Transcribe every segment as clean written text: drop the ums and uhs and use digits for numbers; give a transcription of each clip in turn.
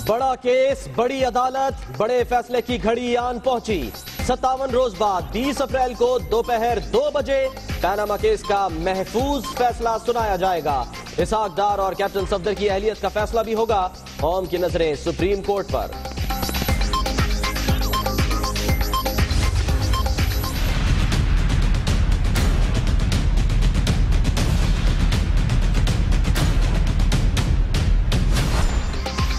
बड़ा केस, बड़ी अदालत, बड़े फैसले की घड़ी आन पहुंची। 57 रोज बाद 20 अप्रैल को दोपहर 2 बजे पैनामा केस का महफूज फैसला सुनाया जाएगा। इसहाक डार और कैप्टन सफदर की अहलियत का फैसला भी होगा। कौम की नजरें सुप्रीम कोर्ट पर।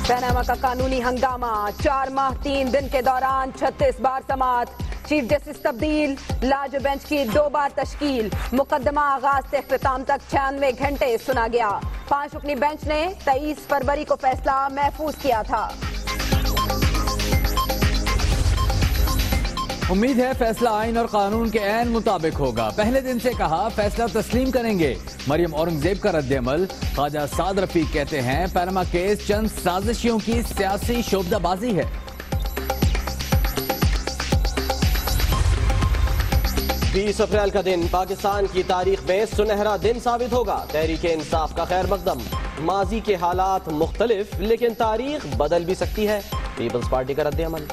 पैनामा का कानूनी हंगामा, 4 माह 3 दिन के दौरान 36 बार समाअत, चीफ जस्टिस तब्दील, लार्ज बेंच की 2 बार तश्कील, मुकदमा आगाज से इख्तिताम तक 96 घंटे सुना गया। 5 रुकनी बेंच ने 23 फरवरी को फैसला महफूज किया था। उम्मीद है फैसला आइन और कानून के ऐन मुताबिक होगा। पहले दिन से कहा फैसला तस्लीम करेंगे। मरियम औरंगजेब का रद्द-ए-अमल। ख्वाजा साद रफीक कहते हैं पैनामा केस चंद साजिशों की सियासी शोबदाबाजी है। 20 अप्रैल का दिन पाकिस्तान की तारीख में सुनहरा दिन साबित होगा। तहरीक-ए-इंसाफ का खैर मकदम। माजी के हालात मुख्तलिफ, लेकिन तारीख बदल भी सकती है। पीपल्स पार्टी का रद्द-ए-अमल।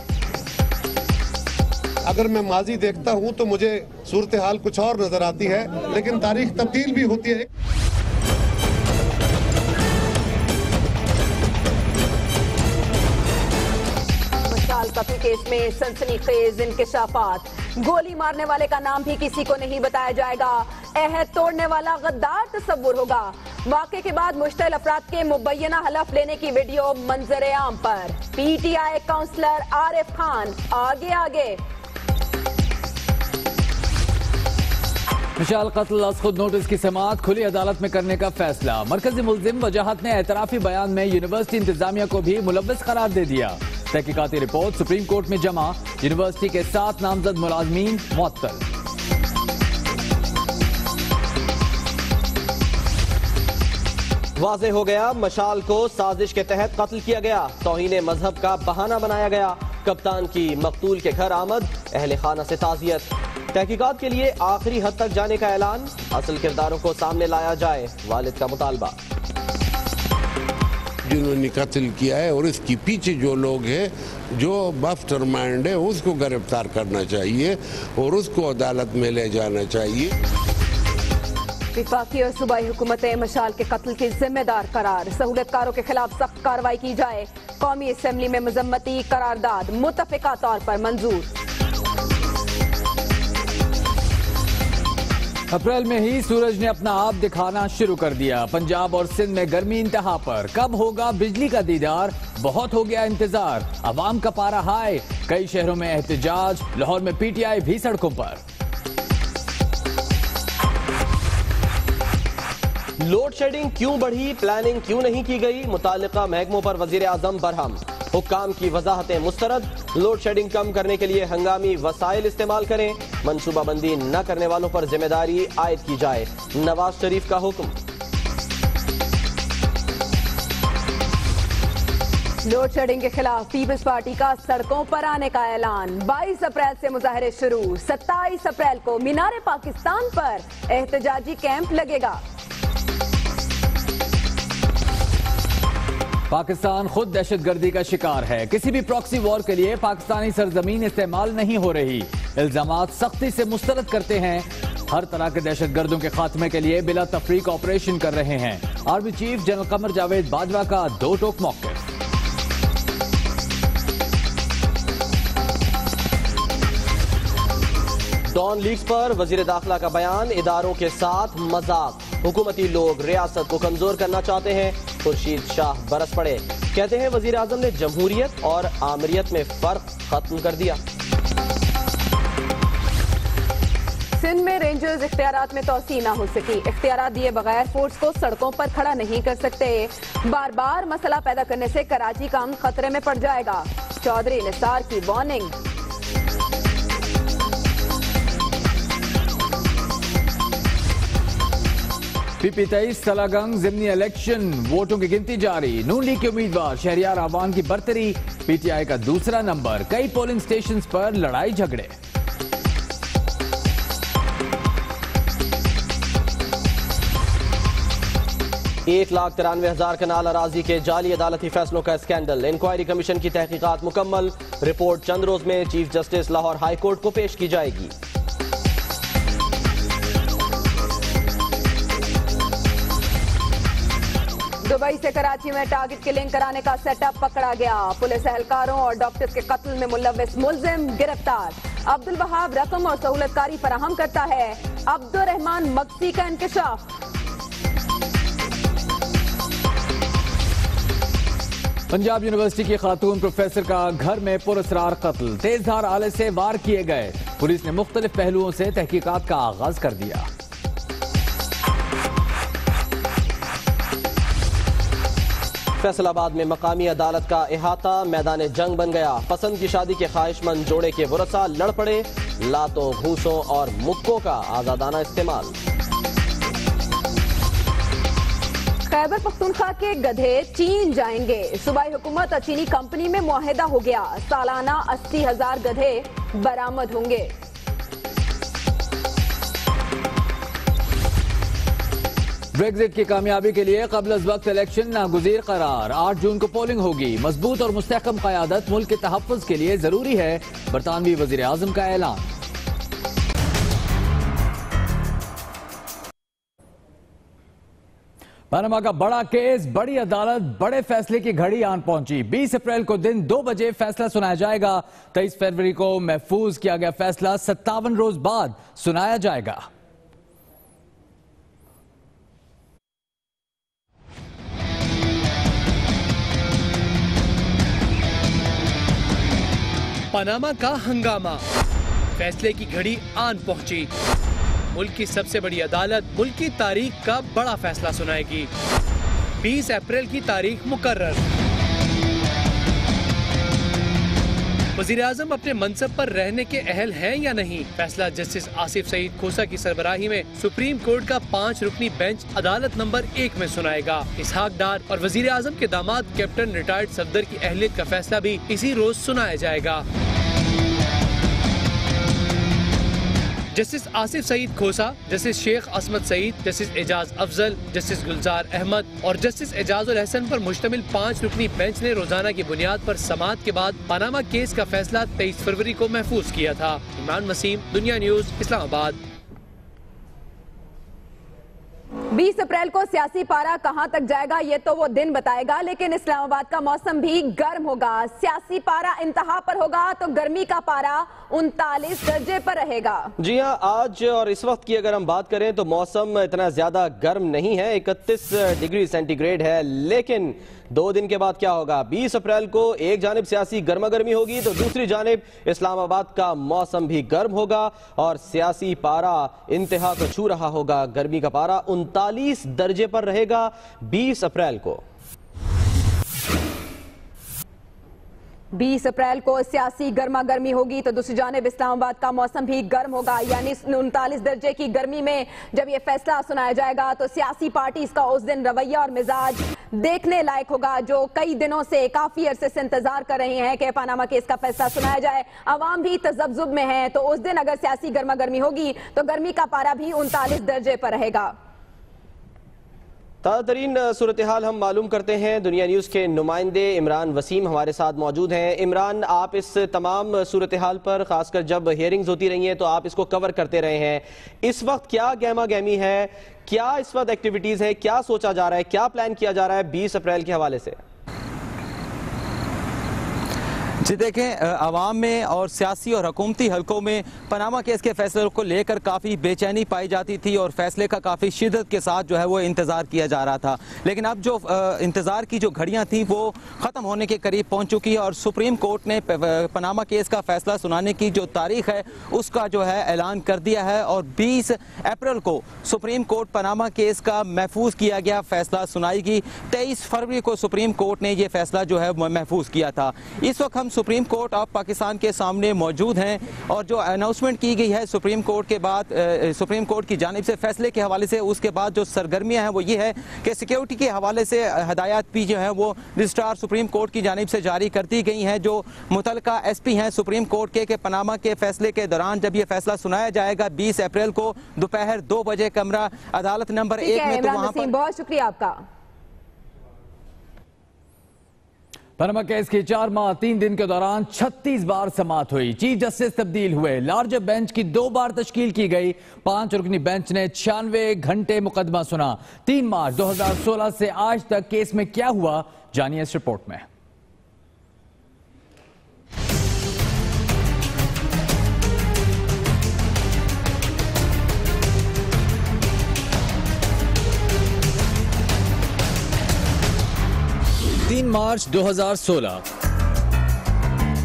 अगर मैं माजी देखता हूं तो मुझे सूरत हाल कुछ और नजर आती है, लेकिन तारीख तब्दील भी होती है। मशाल कत्ल केस में सनसनीखेज इंकशाफात। गोली मारने वाले का नाम भी किसी को नहीं बताया जाएगा। अहद तोड़ने वाला गद्दार तस्वुर होगा। वाक़े के बाद मुश्तल अफराद के मुबैना हलफ लेने की वीडियो मंजर आम पर। पीटीआई काउंसलर आरिफ खान आगे। मिशाल कत्ल अज खुद नोटिस की समाअत खुली अदालत में करने का फैसला। मरकजी मुल्जिम वजाहत ने एतराफी बयान में यूनिवर्सिटी इंतजामिया को भी मुलव्वस करार दे दिया। तहकीकाती रिपोर्ट सुप्रीम कोर्ट में जमा। यूनिवर्सिटी के 7 नामजद मुलाजमीन मुअत्तल। वाज़ेह हो गया, मशाल को साजिश के तहत कत्ल किया गया। तौहीन मजहब का बहाना बनाया गया। कप्तान की मकतूल के घर आमद, अहले खाना से ताज़ियत। तहकीकात के लिए आखिरी हद तक जाने का ऐलान। असल किरदारों को सामने लाया जाए, वालिद का मुतालबा। जिन्होंने कत्ल किया है और इसके पीछे जो लोग हैं, जो मास्टरमाइंड है, उसको गिरफ्तार करना चाहिए और उसको अदालत में ले जाना चाहिए। विफाकी और सूबाई हुकूमतें मशाल के कत्ल के जिम्मेदार करार। सहूलतकारों के खिलाफ सख्त कार्रवाई की जाए। कौमी असेंबली में मजम्मती करारदाद मुतफिका तौर पर मंजूर। अप्रैल में ही सूरज ने अपना आप दिखाना शुरू कर दिया। पंजाब और सिंध में गर्मी इंतहा पर। कब होगा बिजली का दीदार? बहुत हो गया इंतजार। अवाम का पारा हाई। कई शहरों में एहतजाज। लाहौर में पीटीआई भी सड़कों पर। लोड शेडिंग क्यों बढ़ी, प्लानिंग क्यों नहीं की गई? मुतालिका महकमों पर वजीर आजम बरहम। हुक्काम की वजाहतें मुस्तरद। लोड शेडिंग कम करने के लिए हंगामी वसाइल इस्तेमाल करें। मनसूबाबंदी न करने वालों पर जिम्मेदारी आयद की जाए। नवाज शरीफ का हुक्म। लोड शेडिंग के खिलाफ पीपल्स पार्टी का सड़कों पर आने का ऐलान। 22 अप्रैल से मुजाहरे शुरू। 27 अप्रैल को मीनार पाकिस्तान पर एहतजाजी कैंप लगेगा। पाकिस्तान खुद दहशतगर्दी का शिकार है। किसी भी प्रॉक्सी वॉर के लिए पाकिस्तानी सरजमीन इस्तेमाल नहीं हो रही। इल्जामात सख्ती से मुस्तरद करते हैं। हर तरह के दहशतगर्दों के खात्मे के लिए बिला तफरीक ऑपरेशन कर रहे हैं। Army chief general Qamar Javed Bajwa का 2 टोक मौक़िफ़। डॉन लीग्स पर वजीर दाखिला का बयान। इदारों के साथ मजाक। हुकूमती लोग रियासत को कमजोर करना चाहते हैं। खुर्शीद शाह बरस पड़े। कहते हैं वजीर आजम ने जमहूरियत और आमरियत में फर्क खत्म कर दिया। सिंध में रेंजर्स इख्तियारात में तोसी न हो सकी। इख्तियारात दिए बगैर फोर्स को सड़कों पर खड़ा नहीं कर सकते। बार बार मसला पैदा करने से कराची का अमन खतरे में पड़ जाएगा। चौधरी निसार की वार्निंग। पीपी 23 सलागंग ज़िमनी इलेक्शन। वोटों की गिनती जारी। नून लीग के उम्मीदवार शहरियार आवान की बरतरी। पीटीआई का दूसरा नंबर। कई पोलिंग स्टेशन पर लड़ाई झगड़े। 1,93,000 कनाल अराजी के जाली अदालती फैसलों का स्कैंडल। इंक्वायरी कमीशन की तहकीकात मुकम्मल। रिपोर्ट चंद रोज में chief justice Lahore high court को पेश की जाएगी। दुबई से कराची में टारगेट किलिंग कराने का सेटअप पकड़ा गया। पुलिस एहलकारों और डॉक्टर्स के कत्ल में मुलव्विस मुल्जिम गिरफ्तार। अब्दुल वहाब रकम और सहूलतकारी फराहम करता है। अब्दुल रहमान मक्सी का इंकशाफ। पंजाब यूनिवर्सिटी की खातून प्रोफेसर का घर में पुरअसरार कत्ल। तेजधार आले से वार किए गए। पुलिस ने मुख्तलिफ पहलुओं से तहकीकात का आगाज कर दिया। फैसलाबाद में मकामी अदालत का इहाता मैदान जंग बन गया। पसंद की शादी के ख्वाहिशमंद जोड़े के वरसा लड़ पड़े। लातों, भूसों और मुक्कों का आजादाना इस्तेमाल। खैबर पख्तूनख्वा के गधे चीन जाएंगे। सूबाई हुकूमत और चीनी कंपनी में मुआहिदा हो गया। सालाना 80,000 गधे बरामद होंगे। ब्रेग्जिट की कामयाबी के लिए कबल वक्त इलेक्शन नागुज़ीर करार। 8 जून को पोलिंग होगी। मजबूत और मुस्तहकम क़यादत मुल्क के तहफ़्फ़ुज़ के लिए जरूरी है। बरतानवी वज़ीर आज़म का ऐलान। पनामा का बड़ा केस, बड़ी अदालत, बड़े फैसले की घड़ी आन पहुंची। 20 अप्रैल को दिन 2 बजे फैसला सुनाया जाएगा। 23 फरवरी को महफूज किया गया फैसला 57 रोज बाद सुनाया जाएगा। पनामा का हंगामा, फैसले की घड़ी आन पहुंची। मुल्क की सबसे बड़ी अदालत मुल्क की तारीख का बड़ा फैसला सुनाएगी। 20 अप्रैल की तारीख मुकर्रर। वज़ीर आज़म अपने मनसब पर रहने के अहल हैं या नहीं, फैसला जस्टिस आसिफ सईद खोसा की सरबराही में सुप्रीम कोर्ट का 5 रुकनी बेंच अदालत नंबर 1 में सुनाएगा। इसहाक डार और वज़ीर आज़म के दामाद कैप्टन रिटायर्ड सफदर की अहलियत का फैसला भी इसी रोज सुनाया जाएगा। जस्टिस आसिफ सईद खोसा, जस्टिस शेख असमत सईद, जस्टिस एजाज अफजल, जस्टिस गुलजार अहमद और जस्टिस एजाजुल हसन पर मुश्तमिल 5 रुकनी बेंच ने रोजाना की बुनियाद पर समाअत के बाद पनामा केस का फैसला 23 फरवरी को महफूज किया था। इमरान वसीम, दुनिया न्यूज, इस्लामाबाद। 20 अप्रैल को सियासी पारा कहां तक जाएगा ये तो वो दिन बताएगा, लेकिन इस्लामाबाद का मौसम भी गर्म होगा। सियासी पारा इंतहा पर होगा तो गर्मी का पारा 39 दर्जे पर रहेगा। जी हां, आज और इस वक्त की अगर हम बात करें तो मौसम इतना ज्यादा गर्म नहीं है, 31 डिग्री सेंटीग्रेड है। लेकिन 2 दिन के बाद क्या होगा? 20 अप्रैल को एक जानिब सियासी गर्मा गर्मी होगी तो दूसरी जानिब इस्लामाबाद का मौसम भी गर्म होगा और सियासी पारा इंतहा को छू रहा होगा। गर्मी का पारा 39 दर्जे पर रहेगा 20 अप्रैल को। 20 अप्रैल को सियासी गर्मा गर्मी होगी तो दूसरी जानिब इस्लामाबाद का मौसम भी गर्म होगा। यानी 39 दर्जे की गर्मी में जब ये फैसला सुनाया जाएगा तो सियासी पार्टी का उस दिन रवैया और मिजाज देखने लायक होगा, जो कई दिनों से काफी अरसे से इंतजार कर रहे हैं कि पनामा केस का फैसला सुनाया जाए। अवाम भी तजब्जुब में है, तो उस दिन अगर सियासी गर्मा गर्मी होगी तो गर्मी का पारा भी 39 दर्जे पर रहेगा। ताज़ा तरीन सूरत हाल हम मालूम करते हैं। दुनिया न्यूज़ के नुमाइंदे इमरान वसीम हमारे साथ मौजूद हैं। इमरान, आप इस तमाम सूरत हाल पर खासकर जब हियरिंग्स होती रही हैं तो आप इसको कवर करते रहे हैं। इस वक्त क्या गहमा गहमी है, क्या इस वक्त एक्टिविटीज़ है, क्या सोचा जा रहा है, क्या प्लान किया जा रहा है 20 अप्रैल के हवाले से? जी देखें, अवाम में और सियासी और हुकूमती हलकों में पनामा केस के फैसले को लेकर काफ़ी बेचैनी पाई जाती थी और फैसले का काफ़ी शिद्दत के साथ जो है वो इंतज़ार किया जा रहा था। लेकिन अब जो इंतज़ार की जो घड़ियां थी वो ख़त्म होने के करीब पहुंच चुकी है और सुप्रीम कोर्ट ने पनामा केस का फैसला सुनाने की जो तारीख है उसका जो है ऐलान कर दिया है और 20 अप्रैल को सुप्रीम कोर्ट पनामा केस का महफूज किया गया फैसला सुनाएगी। 23 फरवरी को सुप्रीम कोर्ट ने ये फैसला जो है महफूज किया था। इस वक्त हम सुप्रीम कोर्ट ऑफ पाकिस्तान के सामने मौजूद हैं और जो अनाउंसमेंट की गई है सुप्रीम कोर्ट के बाद, सुप्रीम कोर्ट की जानिब से फैसले के हवाले से, उसके बाद जो सरगर्मियां हैं वो ये है कि सिक्योरिटी के हवाले से हदायत भी जो है वो रजिस्ट्रार सुप्रीम कोर्ट की जानिब से जारी कर दी गई हैं। जो मुतलका एसपी हैं सुप्रीम कोर्ट के पनामा के फैसले के दौरान जब ये फैसला सुनाया जाएगा 20 अप्रैल को दोपहर 2 बजे कमरा अदालत नंबर 1 में, तो वहाँ पर बहुत शुक्रिया आपका। पनामा केस की 4 माह 3 दिन के दौरान 36 बार समाअत हुई। चीफ जस्टिस तब्दील हुए। लार्जर बेंच की 2 बार तश्कील की गई। 5 रुकनी बेंच ने 96 घंटे मुकदमा सुना। 3 मार्च 2016 से आज तक केस में क्या हुआ, जानिए इस रिपोर्ट में। मार्च 2016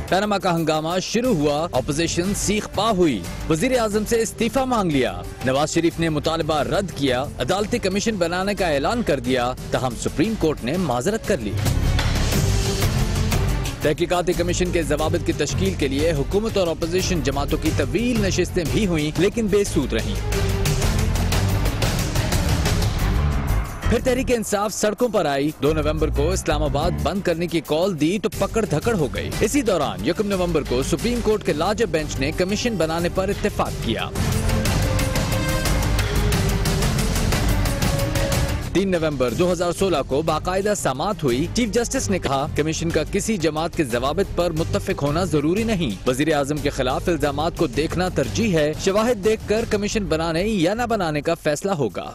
पनामा का हंगामा शुरू हुआ। ऑपोजिशन सीख पा हुई। वजीर आजम से इस्तीफा मांग लिया। नवाज शरीफ ने मुतालबा रद्द किया। अदालती कमीशन बनाने का ऐलान कर दिया। तहम सुप्रीम कोर्ट ने माजरत कर ली। तहकीकाती कमीशन के जवाबित की तश्कील के लिए हुकूमत और ऑपोजिशन जमातों की तवील नशिस्तें भी हुई, लेकिन बेसूद रहीं। फिर तहरीक इंसाफ सड़कों पर आई। 2 नवंबर को इस्लामाबाद बंद करने की कॉल दी तो पकड़ धकड़ हो गई। इसी दौरान 1 नवंबर को सुप्रीम कोर्ट के लार्जर बेंच ने कमीशन बनाने पर इत्तेफाक किया। 3 नवंबर 2016 को बाकायदा समाअत हुई। चीफ जस्टिस ने कहा, कमीशन का किसी जमात के जवाबित पर मुत्तफिक होना जरूरी नहीं। वजीर आजम के खिलाफ इल्जामात को देखना तरजीह है। शवाहिद देखकर कमीशन बनाने या न बनाने का फैसला होगा।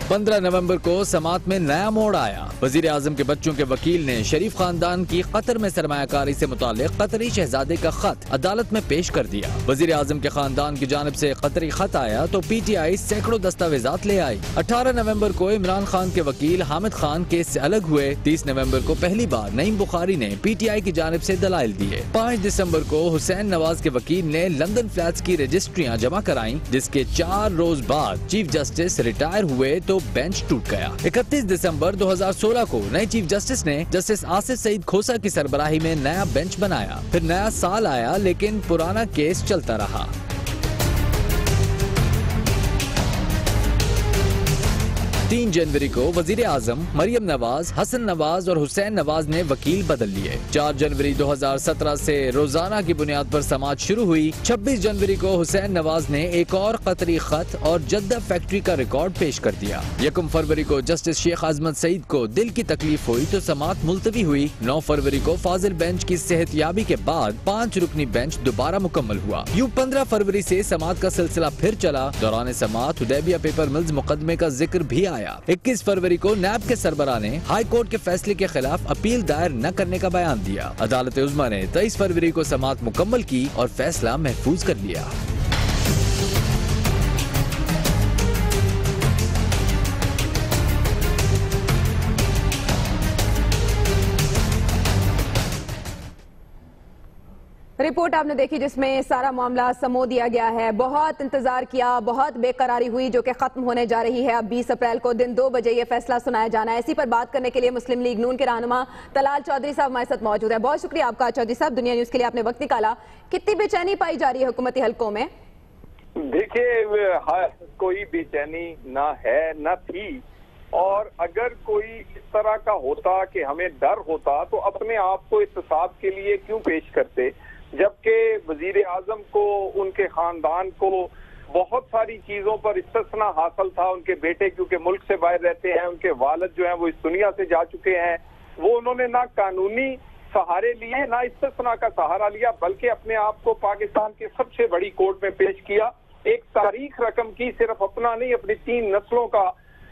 15 नवंबर को समाअत में नया मोड़ आया। वजीर आजम के बच्चों के वकील ने शरीफ खानदान की कतर में सरमायाकारी से मुताल्लिक कतरी शहजादे का खत अदालत में पेश कर दिया। वजीर आजम के खानदान की जानिब से कतरी खत आया तो PTI सैकड़ों दस्तावेजात ले आई। 18 नवंबर को इमरान खान के वकील हामिद खान केस से अलग हुए। 30 नवंबर को पहली बार नईम बुखारी ने PTI की जानिब से दलाइल दिए। 5 दिसंबर को हुसैन नवाज के वकील ने लंदन फ्लैट्स की रजिस्ट्रियां जमा कराई, जिसके 4 रोज बाद चीफ जस्टिस रिटायर हुए तो बेंच टूट गया। 31 दिसंबर 2016 को नए चीफ जस्टिस ने जस्टिस आसिफ सईद खोसा की सरबराही में नया बेंच बनाया। फिर नया साल आया, लेकिन पुराना केस चलता रहा। 3 जनवरी को वजीर आजम, मरियम नवाज, हसन नवाज और हुसैन नवाज ने वकील बदल लिए। 4 जनवरी 2017 से रोजाना की बुनियाद पर समाअत शुरू हुई। 26 जनवरी को हुसैन नवाज ने एक और कतरी खत और जद्दा फैक्ट्री का रिकॉर्ड पेश कर दिया। 1 फरवरी को जस्टिस शेख अजमत सईद को दिल की तकलीफ हुई तो समाअत मुलतवी हुई। 9 फरवरी को फाजिल बेंच की सेहतयाबी के बाद 5 रुकनी बेंच दोबारा मुकम्मल हुआ। यूं 15 फरवरी से समाअत का सिलसिला फिर चला। दौरान समाअत हुदैबिया पेपर मिल्स मुकदमे का जिक्र भी आया। 21 फरवरी को नैब के सरबराह ने हाई कोर्ट के फैसले के खिलाफ अपील दायर न करने का बयान दिया। अदालत उज़्मा ने 23 फरवरी को समाअत मुकम्मल की और फैसला महफूज कर लिया। रिपोर्ट आपने देखी जिसमें सारा मामला समो दिया गया है। बहुत इंतजार किया, बहुत बेकरारी हुई जो कि खत्म होने जा रही है। अब 20 अप्रैल को दिन 2 बजे ये फैसला सुनाया जाना है। इसी पर बात करने के लिए मुस्लिम लीग नून के रहनुमा तलाल चौधरी साहब हमारे साथ मौजूद है। बहुत शुक्रिया आपका चौधरी साहब, दुनिया न्यूज के लिए आपने वक्त निकाला। कितनी बेचैनी पाई जा रही है हुकूमती हलकों में? देखिए, कोई बेचैनी ना है ना थी, और अगर कोई इस तरह का होता कि हमें डर होता तो अपने आप को एहतसाब के लिए क्यों पेश करते, जबकि वजीर आजम को, उनके खानदान को बहुत सारी चीजों पर इस्तिस्ना हासिल था। उनके बेटे क्योंकि मुल्क से बाहर रहते हैं, उनके वालिद जो हैं वो इस दुनिया से जा चुके हैं। वो उन्होंने ना कानूनी सहारे लिए ना इस्तिस्ना का सहारा लिया, बल्कि अपने आप को पाकिस्तान की सबसे बड़ी कोर्ट में पेश किया। एक तारीख रकम की, सिर्फ अपना नहीं अपनी 3 नस्लों का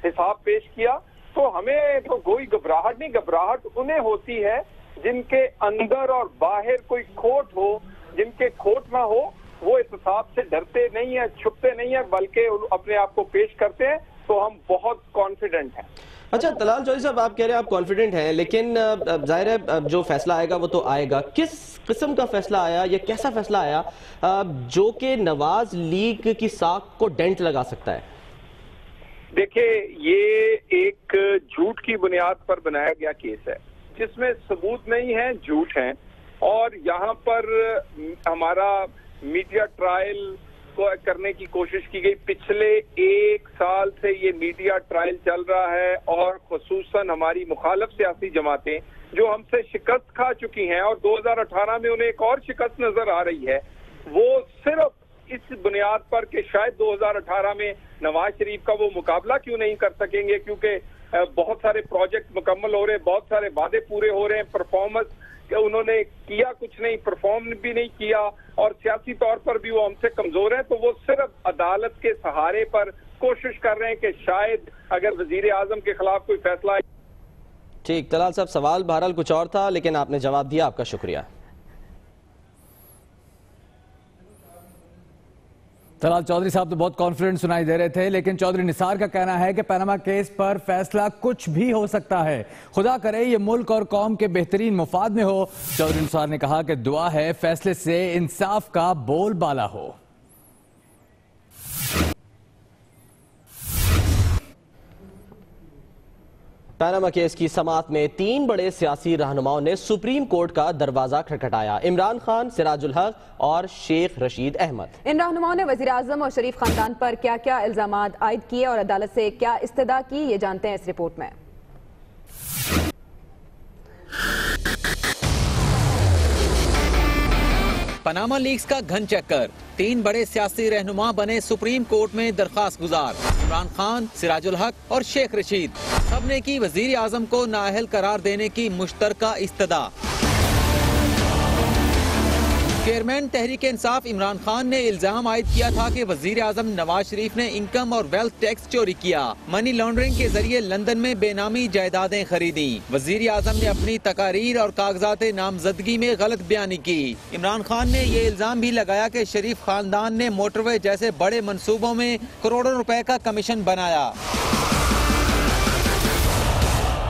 हिसाब पेश किया। तो हमें तो कोई घबराहट नहीं, घबराहट उन्हें होती है जिनके अंदर और बाहर कोई खोट हो। जिनके खोट ना हो वो इस हिसाब से डरते नहीं है, छुपते नहीं है, बल्कि अपने आप को पेश करते हैं। तो हम बहुत कॉन्फिडेंट हैं। अच्छा तलाल चौधरी साहब, आप कह रहे हैं आप कॉन्फिडेंट हैं, लेकिन जाहिर है जो फैसला आएगा वो तो आएगा। किस किस्म का फैसला आया या कैसा फैसला आया जो कि नवाज लीग की साख को डेंट लगा सकता है? देखिए, ये एक झूठ की बुनियाद पर बनाया गया केस है जिसमें सबूत नहीं है, झूठ है। और यहाँ पर हमारा मीडिया ट्रायल को करने की कोशिश की गई। पिछले 1 साल से ये मीडिया ट्रायल चल रहा है, और खुसूसन हमारी मुखालिफ सियासी जमातें जो हमसे शिकस्त खा चुकी हैं और 2018 में उन्हें एक और शिकस्त नजर आ रही है, वो सिर्फ इस बुनियाद पर कि शायद 2018 में नवाज शरीफ का वो मुकाबला क्यों नहीं कर सकेंगे, क्योंकि बहुत सारे प्रोजेक्ट मुकम्मल हो रहे हैं, बहुत सारे वादे पूरे हो रहे हैं, परफॉर्मेंस उन्होंने किया कुछ नहीं, परफॉर्म भी नहीं किया और सियासी तौर पर भी वो हमसे कमजोर हैं। तो वो सिर्फ अदालत के सहारे पर कोशिश कर रहे हैं कि शायद अगर वजीर आजम के खिलाफ कोई फैसला। ठीक, तलाल साहब सवाल बहरहाल कुछ और था लेकिन आपने जवाब दिया, आपका शुक्रिया। तलाल चौधरी साहब तो बहुत कॉन्फिडेंट सुनाई दे रहे थे, लेकिन चौधरी निसार का कहना है कि पनामा केस पर फैसला कुछ भी हो सकता है, खुदा करे ये मुल्क और कौम के बेहतरीन मुफाद में हो। चौधरी निसार ने कहा कि दुआ है फैसले से इंसाफ का बोलबाला हो। पनामा केस की समाअत में 3 बड़े सियासी रहनुमाओं ने सुप्रीम कोर्ट का दरवाजा खटखटाया। इमरान खान, सिराजुल हक और शेख रशीद अहमद। इन रहनुमाओं ने वजीर आजम और शरीफ खानदान पर क्या क्या इल्जामात आयद किए और अदालत से क्या इस्तदा की, ये जानते हैं इस रिपोर्ट में। पनामा लीक्स का घन चक्कर, 3 बड़े सियासी रहनुमा बने सुप्रीम कोर्ट में दरखास्त गुजार। इमरान खान, सिराजुल हक और शेख रशीद, सबने की वजीर आजम को नाअहल करार देने की मुश्तरका इस्तदा। चेयरमैन तहरीक इंसाफ इमरान खान ने इल्जाम आयद किया था कि वजीर आजम नवाज शरीफ ने इनकम और वेल्थ टैक्स चोरी किया, मनी लॉन्ड्रिंग के जरिए लंदन में बेनामी जायदादें खरीदी। वजीर आजम ने अपनी तकारीर और कागजात नामजदगी में गलत बयानी की। इमरान खान ने ये इल्जाम भी लगाया कि शरीफ खानदान ने मोटरवे जैसे बड़े मंसूबों में करोड़ों रुपए का कमीशन बनाया।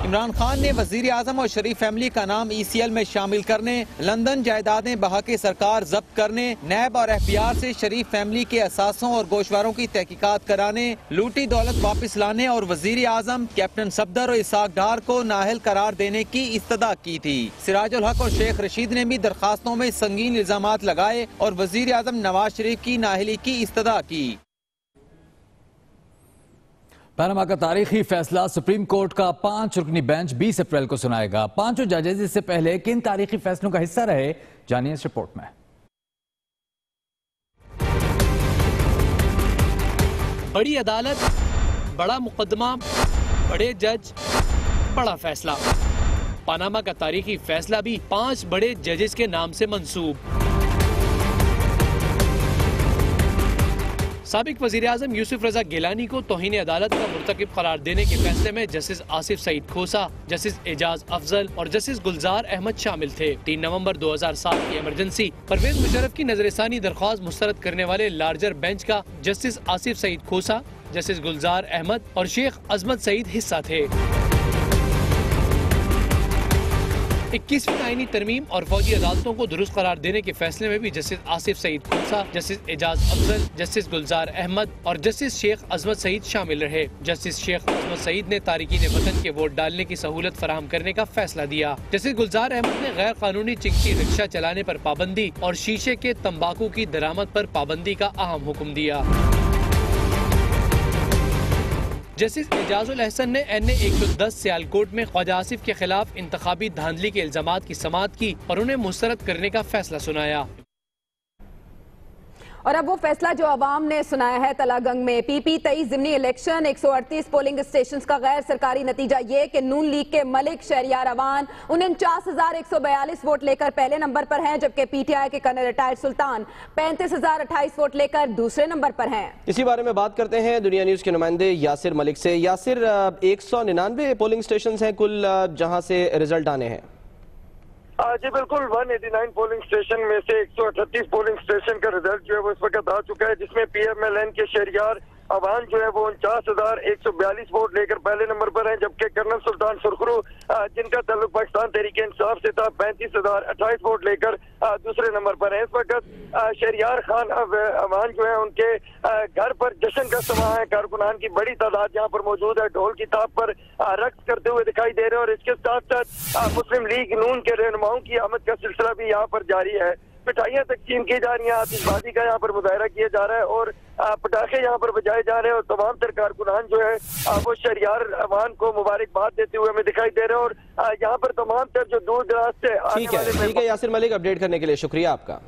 इमरान खान ने वजीर आजम और शरीफ फैमिली का नाम ECL में शामिल करने, लंदन जायदादें बहा के सरकार जब्त करने, नैब और FBR से शरीफ फैमिली के असासों और गोशवारों की तहकीकात कराने, लूटी दौलत वापस लाने और वजीर आजम, कैप्टन सफदर और इसाक डार को नाअहल करार देने की इस्तदा की थी। सिराजुल हक और शेख रशीद ने भी दरखास्तों में संगीन इल्जामात लगाए और वजीर आजम नवाज शरीफ की नाअहली की इस्तदा की। पनामा का तारीखी फैसला सुप्रीम कोर्ट का 5 रुकनी बेंच 20 अप्रैल को सुनाएगा। 5 जजेस इससे पहले किन तारीखी फैसलों का हिस्सा रहे, जानिए इस रिपोर्ट में। बड़ी अदालत, बड़ा मुकदमा, बड़े जज, बड़ा फैसला। पनामा का तारीखी फैसला भी 5 बड़े जजेस के नाम से मंसूब। साबिक वजीर आजम यूसुफ रजा गिलानी को तौहीन अदालत का मुर्तकिब करार देने के फैसले में जस्टिस आसिफ सईद खोसा, जस्टिस एजाज अफजल और जस्टिस गुलजार अहमद शामिल थे। 3 नवंबर 2007 की इमरजेंसी परवेज मुशर्रफ की नजरसानी दरख्वास्त मुस्तरद करने वाले लार्जर बेंच का जस्टिस आसिफ सईद खोसा, जस्टिस गुलजार अहमद और शेख अजमत सईद हिस्सा थे। 21वीं आईनी तरमीम और फौजी अदालतों को दुरुस्त करार देने के फैसले में भी जस्टिस आसिफ सईद खोसा, जस्टिस एजाज अफजल, जस्टिस गुलजार अहमद और जस्टिस शेख अजमत सईद शामिल रहे। जस्टिस शेख अजमत सईद ने तारिकीन वतन के वोट डालने की सहूलत फराहम करने का फैसला दिया। जस्टिस गुलजार अहमद ने गैर कानूनी चिंकी रिक्शा चलाने पर पाबंदी और शीशे के तंबाकू की दरामद पर पाबंदी का अहम हुक्म दिया। जस्टिस एजाजुल अहसन ने NA 110 सियालकोट में ख्वाजा आसिफ के खिलाफ इंतखाबी धांधली के इल्जामात की समाअत की और उन्हें मुस्तरद करने का फैसला सुनाया। और अब वो फैसला जो अवाम ने सुनाया है तलागंग में। PP 23 ज़िमनी इलेक्शन 138 पोलिंग स्टेशन का गैर सरकारी नतीजा ये कि नून लीग के मलिक शहरियार अवान 49,142 वोट लेकर पहले नंबर पर हैं, जबकि PTI के कर्नल रिटायर्ड सुल्तान 35,028 वोट लेकर दूसरे नंबर पर हैं। इसी बारे में बात करते हैं दुनिया न्यूज के नुमाइंदे यासिर मलिक से। यासिर, 199 पोलिंग स्टेशन हैं कुल जहां से रिजल्ट आने हैं। जी बिल्कुल, 189 पोलिंग स्टेशन में से 138 पोलिंग स्टेशन का रिजल्ट जो है वो इस वक्त आ चुका है, जिसमें PMLN के शहरियार अवान जो है वो 49,142 वोट लेकर पहले नंबर पर हैं, जबकि कर्नल सुल्तान सुरखरू जिनका ताल्लुक पाकिस्तान तहरीक इंसाफ से था 35,028 वोट लेकर दूसरे नंबर पर हैं। इस वक्त शहरियार खान अवान जो है उनके घर पर जश्न का समा है। कारकुनान की बड़ी तादाद यहाँ पर मौजूद है, ढोल की ताप पर रक्स करते हुए दिखाई दे रहे हैं। और इसके साथ साथ मुस्लिम लीग नून के रहनुमाओं की आमद का सिलसिला भी यहाँ पर जारी है। मिठाइयाँ तकसीम की जा रही हैं, आतिशबाजी का यहाँ पर मुजाहरा किया जा रहा है और पटाखे यहाँ पर बजाए जा रहे हैं। और तमाम तर कारकुनान जो है वो शहरियार अवान को मुबारकबाद देते हुए हमें दिखाई दे रहे हैं। और यहाँ पर तमाम तर जो दूर दराज से ठीक है यासिर मलिक, अपडेट करने के लिए शुक्रिया आपका।